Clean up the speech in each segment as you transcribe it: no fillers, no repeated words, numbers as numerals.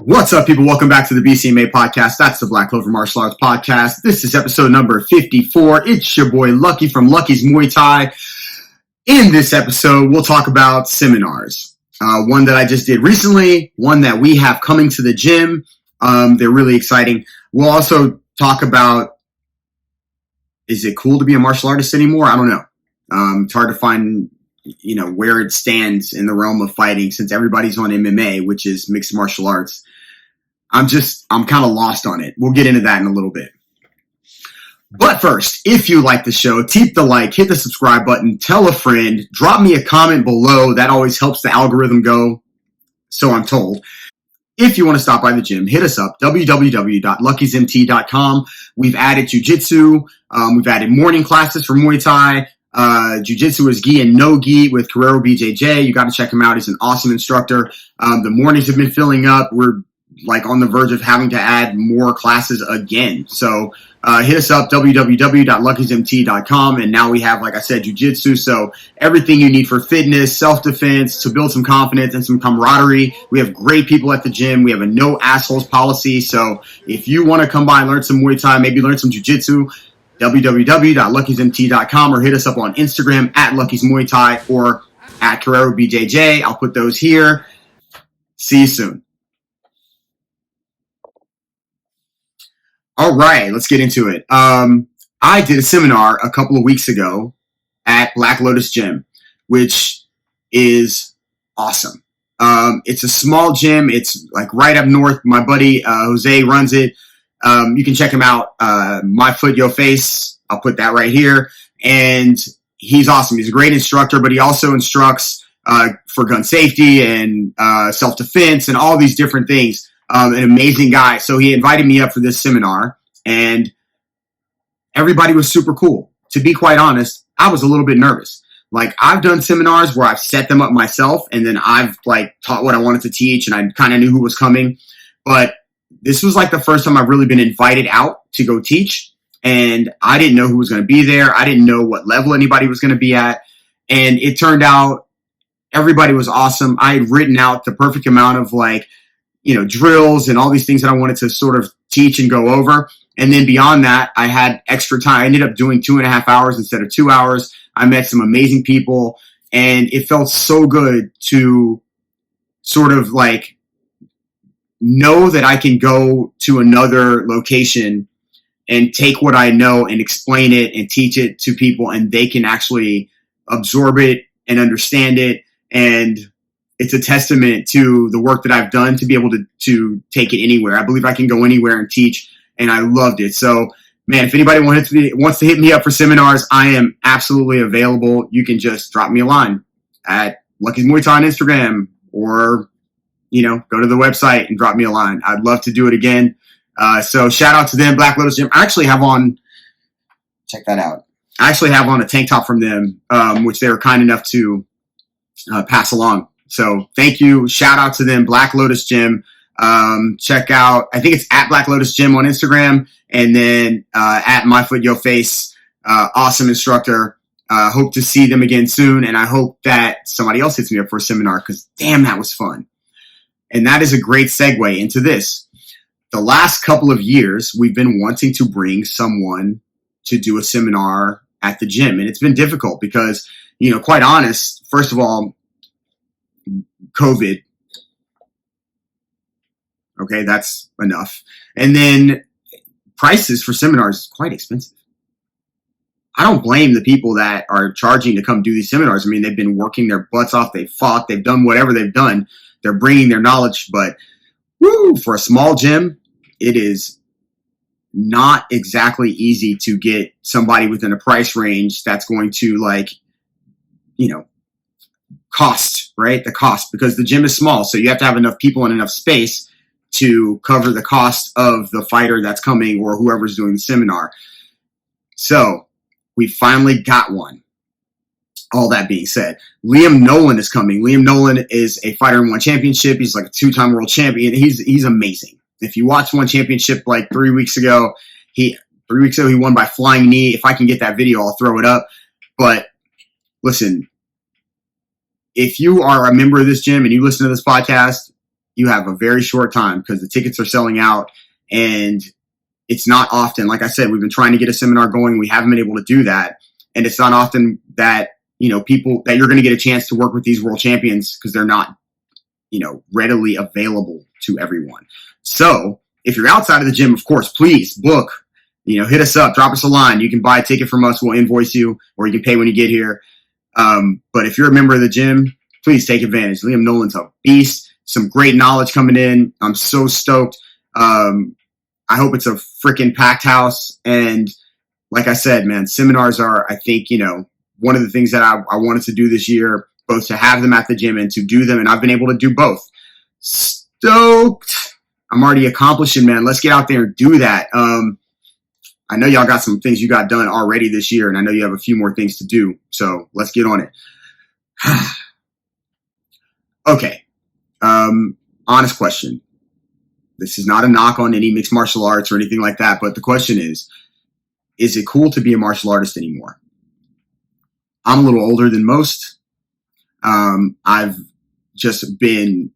What's up, people? Welcome back to the BCMA podcast. That's the Black Lotus Martial Arts podcast. This is episode number 54. It's your boy Lucky from Lucky's Muay Thai. In this episode, we'll talk about seminars. One that I just did recently, one that we have coming to the gym. They're really exciting. We'll also talk about, is it cool to be a martial artist anymore? I don't know. It's hard to find where it stands in the realm of fighting since everybody's on MMA, which is mixed martial arts. I'm kind of lost on it. We'll get into that in a little bit. But first, if you like the show, keep the like, hit the subscribe button, tell a friend, drop me a comment below. That always helps the algorithm go, so I'm told. If you want to stop by the gym, hit us up, www.luckysmt.com. We've added jiu-jitsu. We've added morning classes for Muay Thai. Jiu-jitsu is gi and no gi with Carrero BJJ. You got to check him out. He's an awesome instructor. The mornings have been filling up. We're on the verge of having to add more classes again. So hit us up, www.luckysmt.com. And now we have, like I said, jiu-jitsu. So everything you need for fitness, self-defense, to build some confidence and some camaraderie. We have great people at the gym. We have a no assholes policy. So if you want to come by and learn some Muay Thai, maybe learn some jiu-jitsu, www.luckysmt.com, or hit us up on Instagram at Lucky's Muay Thai or at Carrero BJJ. I'll put those here. See you soon. All right, let's get into it. I did a seminar a couple of weeks ago at Black Lotus Gym, which is awesome. It's a small gym. It's right up north. My buddy Jose runs it. You can check him out. My Foot, Your Face. I'll put that right here. And he's awesome. He's a great instructor, but he also instructs for gun safety and self-defense and all these different things. An amazing guy. So he invited me up for this seminar, and everybody was super cool. To be quite honest, I was a little bit nervous. I've done seminars where I've set them up myself, and then I've taught what I wanted to teach, and I kind of knew who was coming. But this was the first time I've really been invited out to go teach, and I didn't know who was going to be there. I didn't know what level anybody was going to be at, and it turned out everybody was awesome. I had written out the perfect amount of drills and all these things that I wanted to sort of teach and go over. And then beyond that, I had extra time. I ended up doing 2.5 hours instead of 2 hours. I met some amazing people, and it felt so good to sort of know that I can go to another location and take what I know and explain it and teach it to people, and they can actually absorb it and understand it. And it's a testament to the work that I've done to be able to take it anywhere. I believe I can go anywhere and teach, and I loved it. So, man, if anybody wants to hit me up for seminars, I am absolutely available. You can just drop me a line at Lucky's Muay Thai on Instagram, or go to the website and drop me a line. I'd love to do it again. So shout out to them, Black Lotus Gym. I actually have on, check that out. I actually have on a tank top from them, which they were kind enough to pass along. So thank you. Shout out to them, Black Lotus Gym. Check out, I think it's at Black Lotus Gym on Instagram, and then at My Foot, Your Face. Awesome instructor. Hope to see them again soon, and I hope that somebody else hits me up for a seminar, because damn, that was fun. And that is a great segue into this. The last couple of years, we've been wanting to bring someone to do a seminar at the gym, and it's been difficult because, quite honest, first of all, COVID. Okay, that's enough. And then prices for seminars is quite expensive. I don't blame the people that are charging to come do these seminars. I mean, they've been working their butts off. They've fought. They've done whatever they've done. They're bringing their knowledge. But for a small gym, it is not exactly easy to get somebody within a price range that's going to cost, right? The cost, because the gym is small. So you have to have enough people and enough space to cover the cost of the fighter that's coming or whoever's doing the seminar. So we finally got one. All that being said, Liam Nolan is coming. Liam Nolan is a fighter in one championship. He's a 2-time world champion. He's amazing. If you watch one championship 3 weeks ago, he won by flying knee. If I can get that video, I'll throw it up. But listen, if you are a member of this gym and you listen to this podcast, you have a very short time because the tickets are selling out, and it's not often. Like I said, we've been trying to get a seminar going. We haven't been able to do that. And it's not often that, people that you're going to get a chance to work with these world champions because they're not, readily available to everyone. So if you're outside of the gym, of course, please book, hit us up, drop us a line. You can buy a ticket from us. We'll invoice you, or you can pay when you get here. But if you're a member of the gym, please take advantage. Liam Nolan's a beast. Some great knowledge coming in. I'm so stoked. I hope it's a freaking packed house. And like I said, man, seminars are, I think, one of the things that I wanted to do this year, both to have them at the gym and to do them. And I've been able to do both. Stoked. I'm already accomplishing, man. Let's get out there and do that. I know y'all got some things you got done already this year, and I know you have a few more things to do. So let's get on it. Okay. Honest question. This is not a knock on any mixed martial arts or anything like that, but the question is it cool to be a martial artist anymore? I'm a little older than most. I've just been,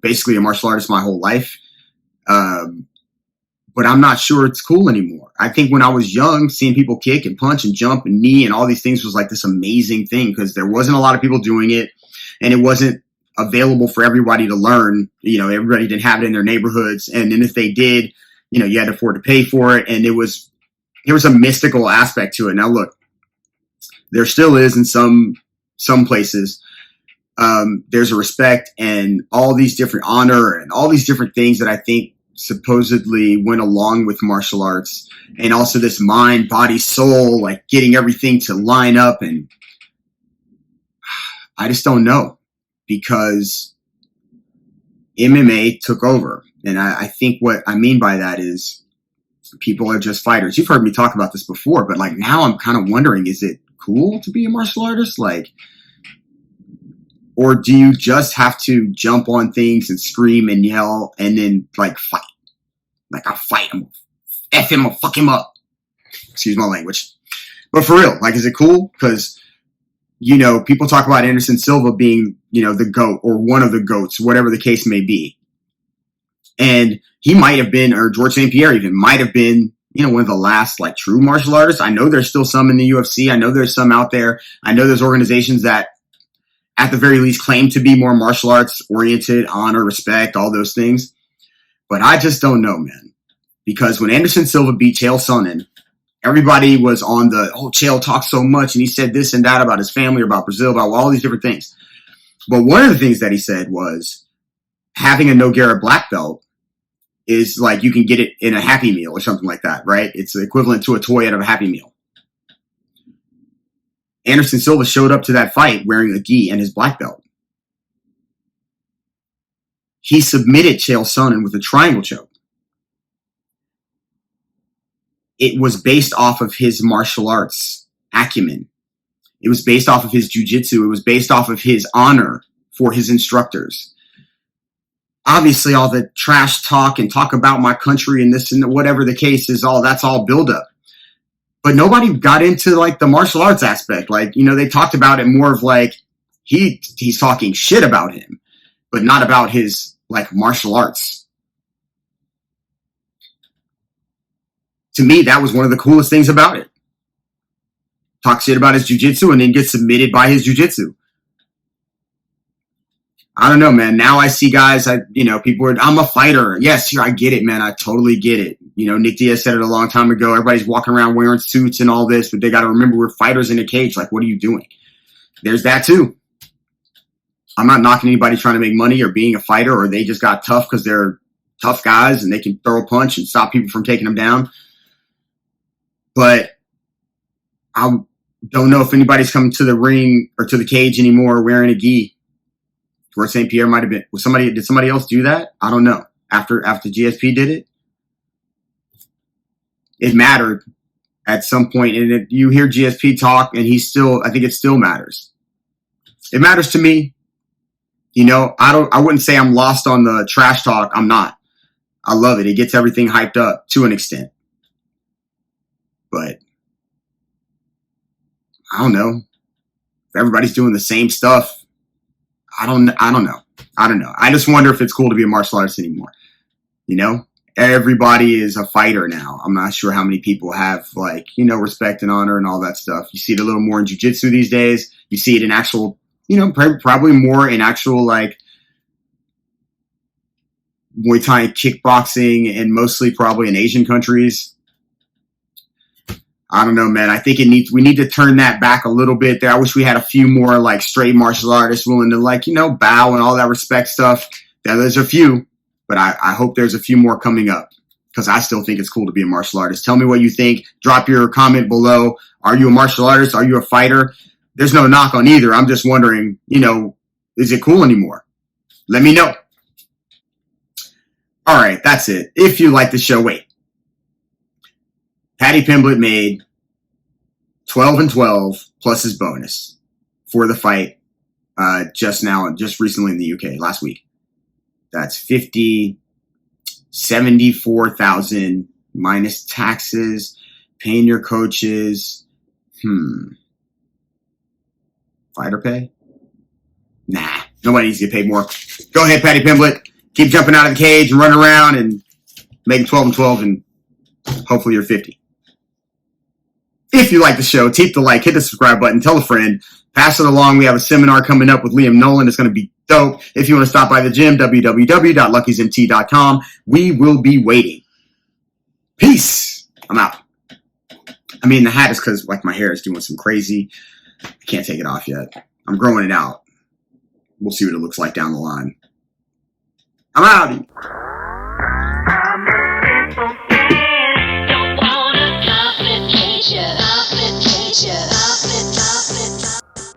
basically a martial artist my whole life. But I'm not sure it's cool anymore. I think when I was young, seeing people kick and punch and jump and knee and all these things was like this amazing thing because there wasn't a lot of people doing it, and it wasn't available for everybody to learn. Everybody didn't have it in their neighborhoods. And then if they did, you had to afford to pay for it. And there was a mystical aspect to it. Now look, there still is in some places. There's a respect and all these different honor and all these different things that I think supposedly went along with martial arts, and also this mind, body, soul, like getting everything to line up. And I just don't know, because MMA took over. And I think what I mean by that is people are just fighters. You've heard me talk about this before, but like now I'm kind of wondering, is it cool to be a martial artist? Like, or do you just have to jump on things and scream and yell and then like fight? Like I fight him, F him, I'll fuck him up. Excuse my language. But for real, like, is it cool? Because, people talk about Anderson Silva being, the GOAT or one of the GOATs, whatever the case may be. And he might have been, or George St. Pierre even might have been, one of the last like true martial artists. I know there's still some in the UFC. I know there's some out there. I know there's organizations that at the very least claim to be more martial arts oriented, honor, respect, all those things. But I just don't know, man. Because when Anderson Silva beat Chael Sonnen, everybody was on Chael talks so much and he said this and that about his family, or about Brazil, about all these different things. But one of the things that he said was having a Nogueira black belt is like you can get it in a Happy Meal or something like that, right? It's equivalent to a toy out of a Happy Meal. Anderson Silva showed up to that fight wearing a gi and his black belt. He submitted Chael Sonnen with a triangle choke. It was based off of his martial arts acumen. It was based off of his jiu-jitsu. It was based off of his honor for his instructors. Obviously, all the trash talk and talk about my country and this and whatever the case is, that's all buildup. But nobody got into like the martial arts aspect. Like, they talked about it more of like he's talking shit about him, but not about his like martial arts. To me, that was one of the coolest things about it. Talk shit about his jiu-jitsu and then get submitted by his jiu-jitsu. I don't know, man. Now I see guys, people are, I'm a fighter. Yes, I get it, man. I totally get it. Nick Diaz said it a long time ago. Everybody's walking around wearing suits and all this, but they got to remember we're fighters in a cage. Like, what are you doing? There's that too. I'm not knocking anybody trying to make money or being a fighter, or they just got tough because they're tough guys and they can throw a punch and stop people from taking them down. But I don't know if anybody's coming to the ring or to the cage anymore wearing a gi. George St. Pierre might have been. Did somebody else do that? I don't know. After GSP did it, it mattered at some point. And if you hear GSP talk, and I think it still matters. It matters to me. I wouldn't say I'm lost on the trash talk. I'm not. I love it. It gets everything hyped up to an extent. But I don't know. If everybody's doing the same stuff, I don't know. I don't know. I just wonder if it's cool to be a martial artist anymore. You know, everybody is a fighter now. I'm not sure how many people have, like, you know, respect and honor and all that stuff. You see it a little more in jiu-jitsu these days. You see it in actual, you know, probably more in actual, like, Muay Thai and kickboxing, and mostly probably in Asian countries. I don't know, man. I think we need to turn that back a little bit there. I wish we had a few more, like, straight martial artists willing to, like, you know, bow and all that respect stuff. Yeah, there's a few, but I hope there's a few more coming up, because I still think it's cool to be a martial artist. Tell me what you think. Drop your comment below. Are you a martial artist? Are you a fighter? There's no knock on either. I'm just wondering, you know, is it cool anymore? Let me know. All right, that's it. If you like the show, wait. Paddy Pimblett made 12-12 plus his bonus for the fight just recently in the UK, last week. That's 74,000 minus taxes, paying your coaches. Fighter pay? Nah, nobody needs to get paid more. Go ahead, Paddy Pimblett. Keep jumping out of the cage and running around and making 12-12, and hopefully you're 50. If you like the show, keep the like, hit the subscribe button, tell a friend, pass it along. We have a seminar coming up with Liam Nolan. It's going to be dope. If you want to stop by the gym, www.luckysmt.com. We will be waiting. Peace. I'm out. I mean, the hat is because, like, my hair is doing some crazy. I can't take it off yet. I'm growing it out. We'll see what it looks like down the line. I'm out.